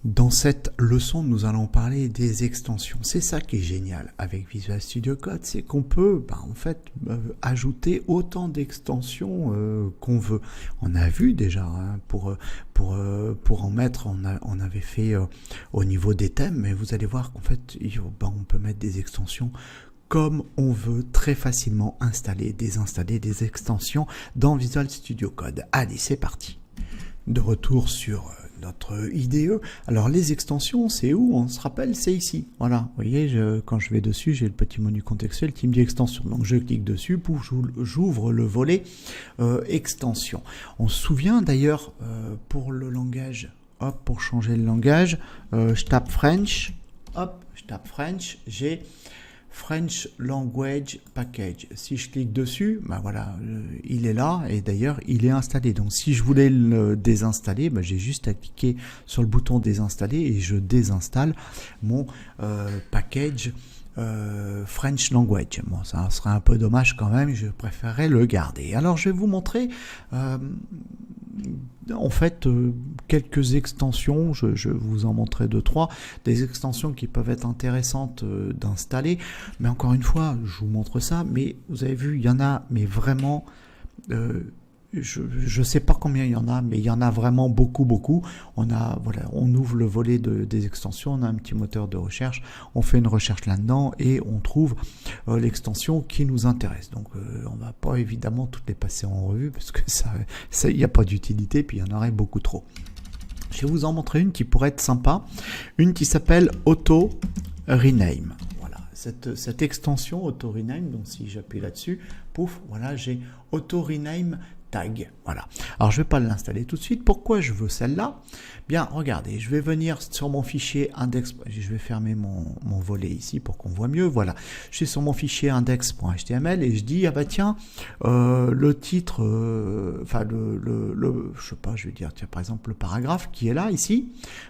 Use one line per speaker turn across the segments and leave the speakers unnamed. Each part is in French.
Dans cette leçon, nous allons parler des extensions. C'est ça qui est génial avec Visual Studio Code, c'est qu'on peut ajouter autant d'extensions qu'on veut. On a vu déjà, hein, pour en mettre, on avait fait au niveau des thèmes, mais vous allez voir qu'en fait, on peut mettre des extensions comme on veut très facilement installer, désinstaller des extensions dans Visual Studio Code. Allez, c'est parti. De retour sur notre IDE. Alors les extensions, c'est où? On se rappelle, c'est ici. Voilà, vous voyez, quand je vais dessus, j'ai le petit menu contextuel qui me dit extension. Donc je clique dessus, pouf, j'ouvre le volet extension. On se souvient d'ailleurs, pour le langage, hop, pour changer le langage, je tape French, hop, je tape French, j'ai French Language Package. Si je clique dessus, voilà, il est là et d'ailleurs il est installé. Donc si je voulais le désinstaller, j'ai juste à cliquer sur le bouton désinstaller et je désinstalle mon package French Language. Bon, ça serait un peu dommage quand même, je préférerais le garder. Alors je vais vous montrer en fait quelques extensions, je vous en montrerai 2-3, des extensions qui peuvent être intéressantes d'installer, mais encore une fois, je vous montre ça, mais vous avez vu, il y en a, mais vraiment, je sais pas combien il y en a, mais il y en a vraiment beaucoup. On ouvre le volet des extensions, on a un petit moteur de recherche, on fait une recherche là-dedans et on trouve l'extension qui nous intéresse. Donc on va pas évidemment toutes les passer en revue parce que ça il n'y a pas d'utilité, puis il y en aurait beaucoup trop. Je vais vous en montrer une qui pourrait être sympa, une qui s'appelle Auto Rename. Voilà, cette extension Auto Rename, donc si j'appuie là-dessus, pouf, voilà, j'ai Auto Rename Tag. Voilà. Alors je vais pas l'installer tout de suite. Pourquoi je veux celle-là? Bien, regardez, je vais venir sur mon fichier index. Je vais fermer mon volet ici pour qu'on voit mieux. Voilà. Je suis sur mon fichier index.html et je dis tiens, le titre, je sais pas, je vais dire tiens par exemple le paragraphe qui est là ici.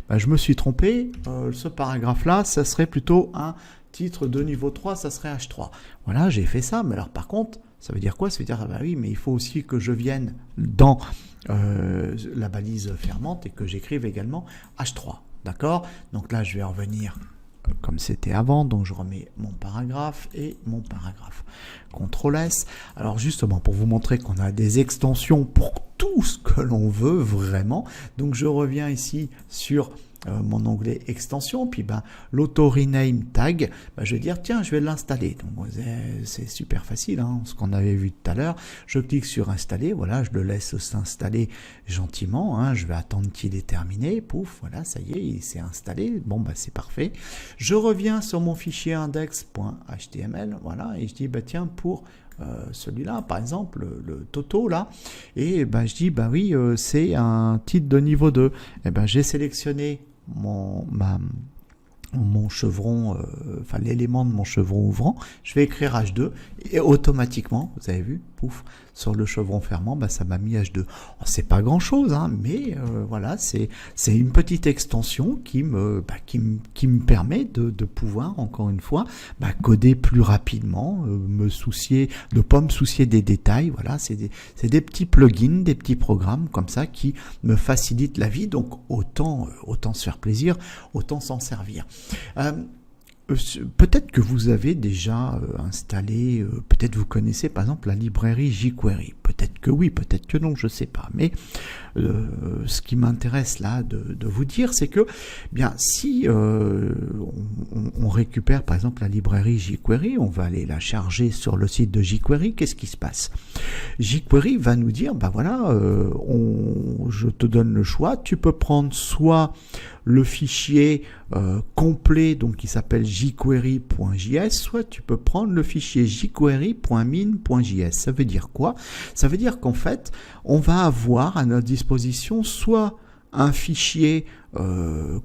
Je me suis trompé. Ce paragraphe-là, ça serait plutôt un titre de niveau 3, ça serait H3. Voilà, j'ai fait ça. Mais alors par contre, ça veut dire quoi? Ça veut dire, oui, mais il faut aussi que je vienne dans la balise fermante et que j'écrive également H3. D'accord? Donc là, je vais revenir comme c'était avant. Donc je remets mon paragraphe et mon paragraphe. CTRL S. Alors justement, pour vous montrer qu'on a des extensions pour tout ce que l'on veut vraiment. Donc je reviens ici sur mon onglet extension, puis l'auto rename tag, je vais dire tiens, je vais l'installer. Donc c'est super facile, hein, ce qu'on avait vu tout à l'heure. Je clique sur installer, voilà, je le laisse s'installer gentiment, hein, je vais attendre qu'il est terminé, pouf, voilà, ça y est, il s'est installé. Bon, c'est parfait. Je reviens sur mon fichier index.html, voilà, et je dis tiens, pour celui-là, par exemple, le Toto là, et je dis oui, c'est un titre de niveau 2. Et j'ai sélectionné mon chevron, l'élément de mon chevron ouvrant, je vais écrire H2 et automatiquement, vous avez vu, pouf, sur le chevron fermant, ça m'a mis H2. C'est pas grand chose, hein, mais voilà, c'est une petite extension qui me permet de pouvoir, encore une fois, coder plus rapidement, ne pas me soucier des détails. Voilà, c'est des petits plugins, des petits programmes comme ça qui me facilitent la vie, donc autant se faire plaisir, autant s'en servir. Peut-être que vous avez déjà installé, peut-être vous connaissez par exemple la librairie jQuery. Peut-être que oui, peut-être que non, je ne sais pas. Mais ce qui m'intéresse là de vous dire, c'est que si on récupère par exemple la librairie jQuery, on va aller la charger sur le site de jQuery, qu'est-ce qui se passe? jQuery va nous dire, je te donne le choix, tu peux prendre soit le fichier complet, donc qui s'appelle jQuery.js, soit tu peux prendre le fichier jQuery.min.js. Ça veut dire quoi? Ça veut dire qu'en fait, on va avoir à notre disposition soit un fichier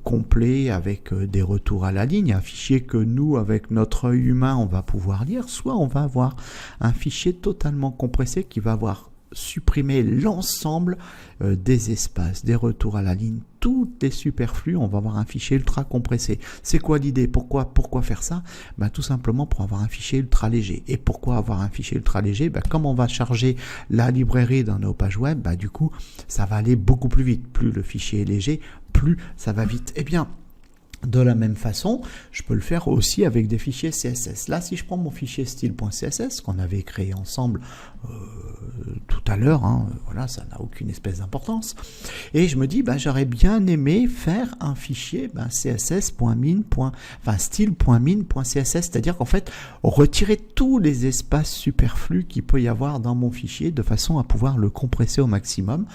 complet avec des retours à la ligne, un fichier que nous, avec notre œil humain, on va pouvoir lire, soit on va avoir un fichier totalement compressé qui va avoir supprimer l'ensemble des espaces, des retours à la ligne, tout est superflu, on va avoir un fichier ultra compressé. C'est quoi l'idée? Pourquoi faire ça? Tout simplement pour avoir un fichier ultra léger. Et pourquoi avoir un fichier ultra léger? Comme on va charger la librairie dans nos pages web, du coup, ça va aller beaucoup plus vite. Plus le fichier est léger, plus ça va vite. Eh bien, de la même façon, je peux le faire aussi avec des fichiers CSS. Là, si je prends mon fichier style.css qu'on avait créé ensemble tout à l'heure, voilà, ça n'a aucune espèce d'importance. Et je me dis, j'aurais bien aimé faire un fichier style.min.css, c'est-à-dire qu'en fait, retirer tous les espaces superflus qu'il peut y avoir dans mon fichier de façon à pouvoir le compresser au maximum.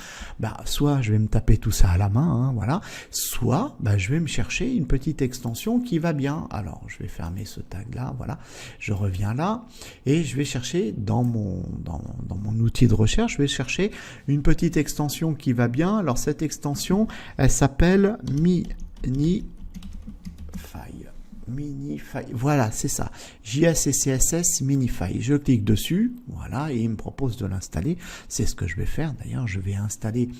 Soit je vais me taper tout ça à la main, voilà, soit je vais me chercher une petite extension qui va bien. Alors, je vais fermer ce tag là, voilà. Je reviens là et je vais chercher dans mon outil de recherche, je vais chercher une petite extension qui va bien. Alors, cette extension, elle s'appelle Minify. Voilà, c'est ça. JS et CSS Minify. Je clique dessus, voilà, et il me propose de l'installer. C'est ce que je vais faire. D'ailleurs, je vais installer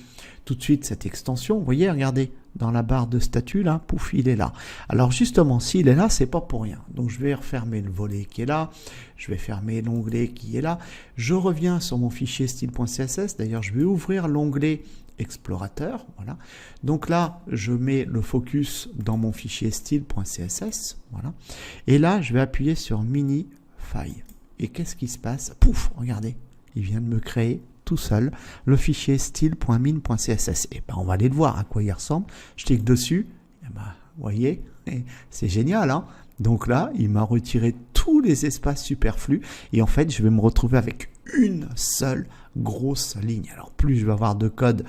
tout de suite cette extension. Vous voyez, regardez, dans la barre de statut, là, pouf, il est là. Alors, justement, s'il est là, c'est pas pour rien. Donc, je vais refermer le volet qui est là. Je vais fermer l'onglet qui est là. Je reviens sur mon fichier style.css. D'ailleurs, je vais ouvrir l'onglet explorateur, voilà. Donc là, je mets le focus dans mon fichier style.css, voilà. Et là, je vais appuyer sur Minify. Et qu'est-ce qui se passe? Pouf, regardez, il vient de me créer tout seul le fichier style.min.css. Et on va aller le voir à quoi il ressemble. Je clique dessus, et vous voyez, c'est génial, hein. Donc là, il m'a retiré tous les espaces superflus et en fait, je vais me retrouver avec une seule grosse ligne. Alors, plus je vais avoir de code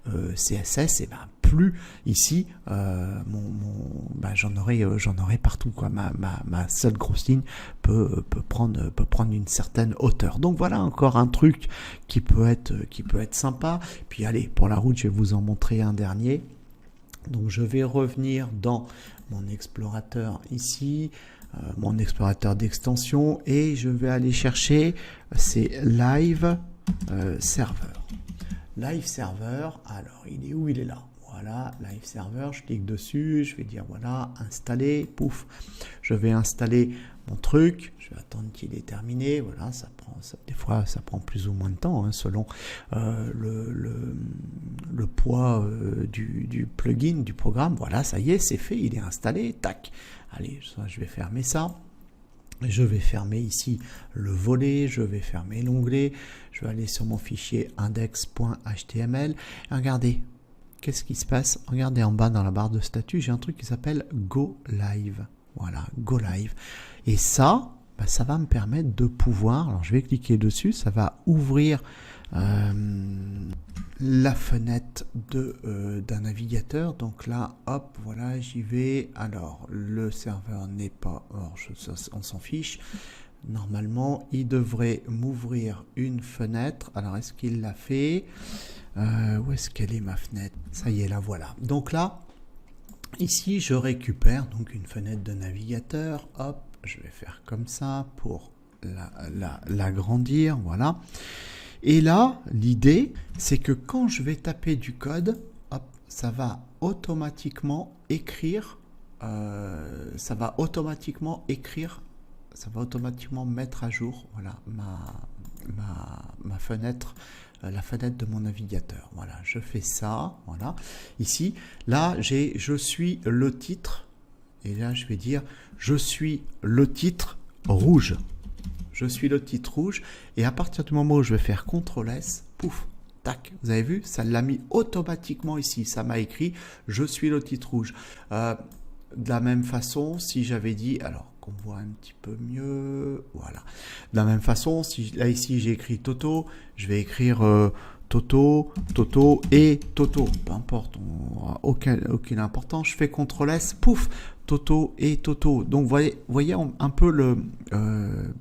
CSS, et plus ici, j'en aurai partout, quoi. Ma seule grosse ligne peut prendre une certaine hauteur. Donc voilà encore un truc qui peut être sympa. Puis allez, pour la route, je vais vous en montrer un dernier. Donc je vais revenir dans mon explorateur ici, mon explorateur d'extension, et je vais aller chercher c'est Live Server. Live Server, alors il est où? Il est là. Voilà, Live Server, je clique dessus, je vais dire voilà, installer, pouf, je vais installer mon truc, je vais attendre qu'il est terminé, voilà, des fois ça prend plus ou moins de temps, selon le poids du plugin, du programme. Voilà, ça y est, c'est fait, il est installé, tac, allez, je vais fermer ça. Je vais fermer ici le volet, je vais fermer l'onglet, je vais aller sur mon fichier index.html. Regardez, qu'est-ce qui se passe? Regardez en bas dans la barre de statut, j'ai un truc qui s'appelle Go Live. Voilà, Go Live. Et ça, ça va me permettre de pouvoir, alors je vais cliquer dessus, ça va ouvrir la fenêtre d'un navigateur. Donc là, hop, voilà, j'y vais. Alors, le serveur n'est pas hors, on s'en fiche. Normalement, il devrait m'ouvrir une fenêtre. Alors, est-ce qu'il l'a fait? Où est-ce qu'elle est ma fenêtre? Ça y est, la voilà. Donc là, ici, je récupère donc une fenêtre de navigateur. Hop, je vais faire comme ça pour l'agrandir. Voilà. Et là, l'idée, c'est que quand je vais taper du code, hop, ça va automatiquement écrire, ça va automatiquement mettre à jour, voilà, ma fenêtre, la fenêtre de mon navigateur. Voilà, je fais ça, voilà. Ici, là, je suis le titre, et là, je vais dire, je suis le titre rouge. Je suis le titre rouge, et à partir du moment où je vais faire CTRL-S, pouf, tac, vous avez vu, ça l'a mis automatiquement ici, ça m'a écrit « Je suis le titre rouge ». De la même façon, si j'avais dit, alors qu'on voit un petit peu mieux, voilà. De la même façon, si là ici j'ai écrit Toto, je vais écrire Toto, Toto et Toto, peu importe, aucune importance, je fais CTRL-S, pouf, Toto et Toto. Donc voyez un peu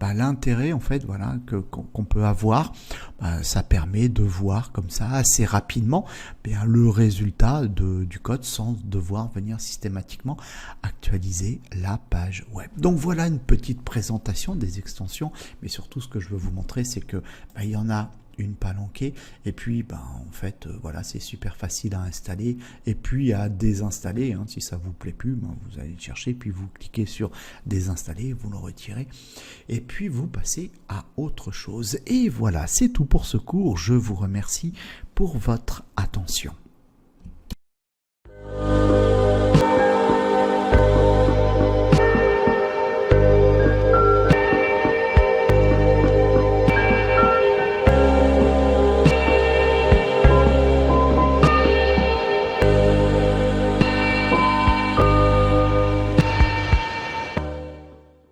l'intérêt en fait, voilà, qu'on peut avoir. Ça permet de voir comme ça assez rapidement le résultat du code sans devoir venir systématiquement actualiser la page web. Donc voilà une petite présentation des extensions, mais surtout ce que je veux vous montrer, c'est que il y en a une palanquée, et puis en fait voilà, c'est super facile à installer et puis à désinstaller, hein. Si ça vous plaît plus, vous allez le chercher, puis vous cliquez sur désinstaller, vous le retirez et puis vous passez à autre chose. Et voilà, c'est tout pour ce cours. Je vous remercie pour votre attention.